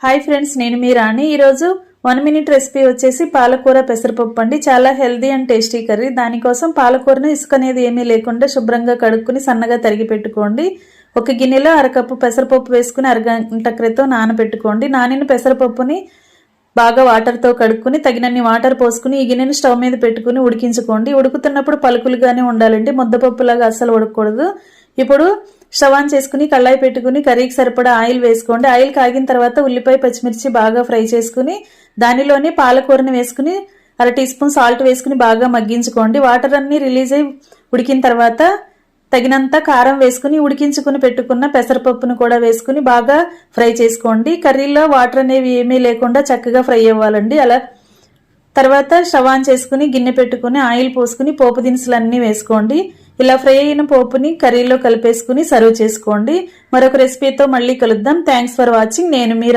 Hi friends, నేను మీ రాణి. ఈరోజు 1 minute recipe వచ్చేసి పాలకూర పెసరపప్పు అండి. చాలా హెల్దీ అండ్ టేస్టీ కర్రీ. దానికోసం పాలకూరను ఇసుక అనేది ఏమీ లేకుండా శుభ్రంగా కడుక్కుని సన్నగా తరిగి పెట్టుకోండి. ఒక గిన్నెలో అరకప్పు పెసరపప్పు వేసుకుని అరగంట క్రితం నానబెట్టుకోండి. నానిన పెసరపప్పుని బాగా వాటర్తో కడుక్కుని తగినన్ని వాటర్ పోసుకుని ఈ గిన్నెను స్టవ్ మీద పెట్టుకుని ఉడికించుకోండి. ఉడుకుతున్నప్పుడు పలుకులుగానే ఉండాలండి, ముద్దపప్పులాగా అస్సలు ఉడకకూడదు. ఇప్పుడు స్టవ్ ఆన్ చేసుకుని కళాయి పెట్టుకుని కర్రీకి సరిపడా ఆయిల్ వేసుకోండి. ఆయిల్ కాగిన తర్వాత ఉల్లిపాయ పచ్చిమిర్చి బాగా ఫ్రై చేసుకుని దానిలోనే పాలకూరని వేసుకుని 1/2 టీ స్పూన్ సాల్ట్ వేసుకుని బాగా మగ్గించుకోండి. వాటర్ అన్ని రిలీజ్ అయి ఉడికిన తర్వాత తగినంత కారం వేసుకుని ఉడికించుకుని పెట్టుకున్న పెసరపప్పును కూడా వేసుకుని బాగా ఫ్రై చేసుకోండి. కర్రీలో వాటర్ అనేవి ఏమీ లేకుండా చక్కగా ఫ్రై అవ్వాలండి. అలా తర్వాత స్టవ్ ఆన్ చేసుకుని గిన్నె పెట్టుకుని ఆయిల్ పోసుకుని పోపు దినుసులన్నీ వేసుకోండి. ఇలా ఫ్రై అయిన పోపుని కర్రీలో కలిపేసుకుని సర్వ్ చేసుకోండి. మరొక రెసిపీతో మళ్ళీ కలుద్దాం. Thanks for watching. నేను మీ